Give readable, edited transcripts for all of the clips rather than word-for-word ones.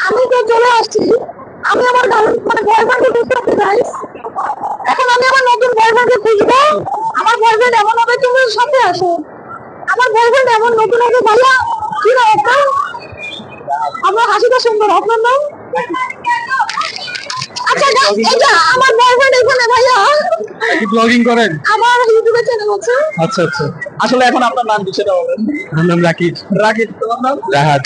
আমি তো চলে আসছি। আমি আমার বয়ফ্রেন্ডকে খুঁজতে গাইস। এখন আমি আমার নতুন বয়ফ্রেন্ডকে খুঁজবো। আমার বয়ফ্রেন্ড এমন হবে, তুমি সাথে আসো। আমার বয়ফ্রেন্ড এমন নতুন হবে ভাইয়া। কি নাম আপনার? আপনার হাসিটা সুন্দর। আপনার নাম? আচ্ছা এটা আমার বয়ফ্রেন্ড এখানে ভাইয়া। কি ব্লগিং করেন? আমার ইউটিউবে চ্যানেল আছে। আচ্ছা আচ্ছা। আসলে এখন আপনার নাম কি সেটা বলেন। আমার নাম রাকিব। রাকিব, তোমার নাম? রাহাত।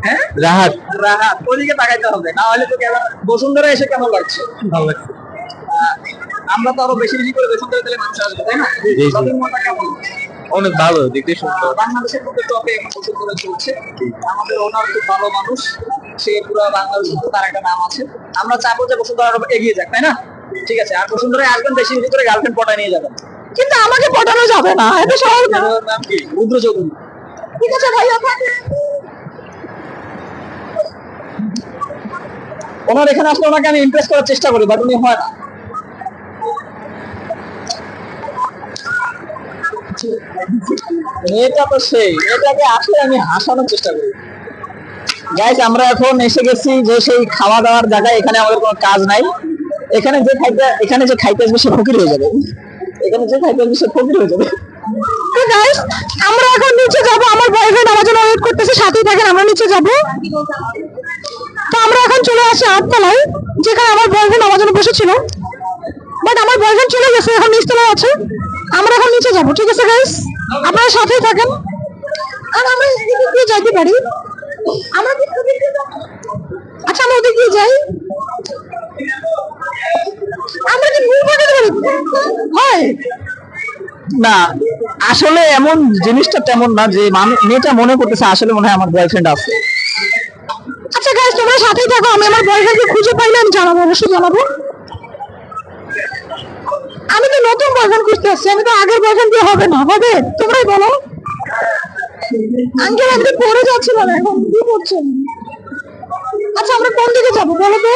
হ্যাঁ, রাহাত। রাহাত। ওইদিকে তাকাইতে হবে, না হলে তো কেমন। বসুন্ধরা এসে কেমন লাগছে? ভালো লাগছে। আমরা তো আরো বেশি বেশি করে বসুন্ধরা দিলে মানুষ আসবে, তাই না? জি, জি। শপিং মলটা কেমন? অনেক ভালো, দেখতে সুন্দর। বাংলাদেশের মধ্যে টপে এখন বসুন্ধরা চলছে। আমাদের ওনার খুব ভালো মানুষ, সে পুরো বাংলাদেশের মধ্যে তার একটা নাম আছে। আমরা চাবো যে বসুন্ধরা আরো এগিয়ে যাক, তাই না? ঠিক আছে, আর বসুন্ধরায় আসবেন, বেশি বেশি করে গার্লফ্রেন্ড পটায় নিয়ে যাবেন। কিন্তু আমাকে পটানো যাবে না, এটা সহজ না। ওনার নাম কি? রুদ্র চৌধুরী। ঠিক আছে ভাইয়া। ওনার এখানে আসলে ওনাকে আমি ইমপ্রেস করার চেষ্টা করি, বাট উনি হয় না। এটা তো সেই, এটাকে আসলে আমি হাসানোর চেষ্টা করি। গাইস, আমরা এখন এসে গেছি যে সেই খাওয়া দাওয়ার জায়গায়। এখানে আমাদের কোনো কাজ নাই। এখানে যে খাইতে আসবে সে ফকির হয়ে যাবে। এখানে যে খাইতে আসবে সে ফকির হয়ে যাবে। তো গাইস, আমরা এখন নিচে যাব। আমার বয়ফ্রেন্ড আমার জন্য ওয়েট করতেছে, সাথেই থাকেন, আমরা নিচে যাব। তো আমরা এখন চলে আসি 8 তলায়, যেখানে আমার বয়ফ্রেন্ড আমার জন্য বসেছিল। বাট আমার বয়ফ্রেন্ড চলে গেছে, এখন নিচতলায় আছে। আমরা এখন নিচে যাব, ঠিক আছে গাইস? আপনারা সাথেই থাকেন। আর আমরা এদিকে দিয়ে যাইতে পারি। আমরা কি ওদিকে যাব? আচ্ছা, আমরা ওদিকে দিয়ে যাই। আমরা কি ভুল করে দেব? হয় না, আসলে এমন জিনিসটা তেমন না যে মেয়েটা মনে করতেছে আসলে মনে হয় আমার বয়ফ্রেন্ড আছে। আচ্ছা গাইস, তোমরা সাথেই থাকো। আমি আমার বয়ফ্রেন্ডকে খুঁজে পাইলে আমি জানাবো, অবশ্যই জানাবো। আমি তো নতুন বয়ফ্রেন্ড খুঁজতে আসছি, আমি তো আগের বয়ফ্রেন্ড দিয়ে হবে না। হবে? তোমরাই বলো। আঙ্কেল একদিন পড়ে যাচ্ছিলাম, এখন কি করছেন? আচ্ছা, আমরা কোন দিকে যাবো বলো তো?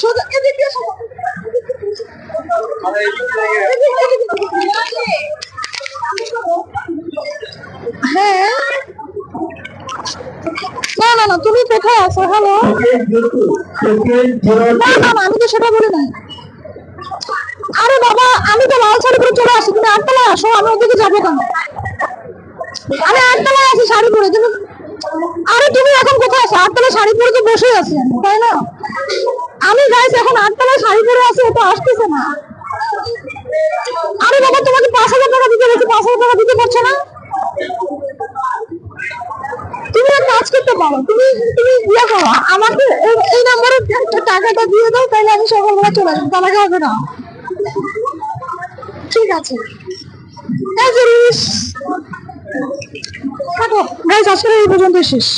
সোজা এদিক দিয়ে সোজা। হ্যাঁ, না না না, তুমি কোথায় আছো? হ্যালো। না না না, আমি তো সেটা বলি নাই। আরে বাবা, আমি তো লাল শাড়ি পরে চলে আসছি। তুমি 8 তলায় আসো, আমি ওদিকে যাবো কেন? আমি 8 তলায় আছি শাড়ি পরে। তুমি আরে তুমি এখন কোথায় আছো? 8 তলায় শাড়ি পরে তো বসে আছি আমি, তাই না? আমি গাইস এখন 8 তলায় শাড়ি পরে আছি, ও তো আসতেছে না। আরে বাবা, তোমাকে 5,000 টাকা দিতে বলছি, 5,000 টাকা দিতে পারছো না? তুমি এক কাজ করতে পারো, তুমি তুমি ইয়ে করো, আমাকে এই নম্বরে টাকাটা দিয়ে দাও, তাহলে আমি সকালবেলা চলে আসবো, তাহলে হবে না? ঠিক আছে। গাইস, আজকের এই পর্যন্ত শেষ।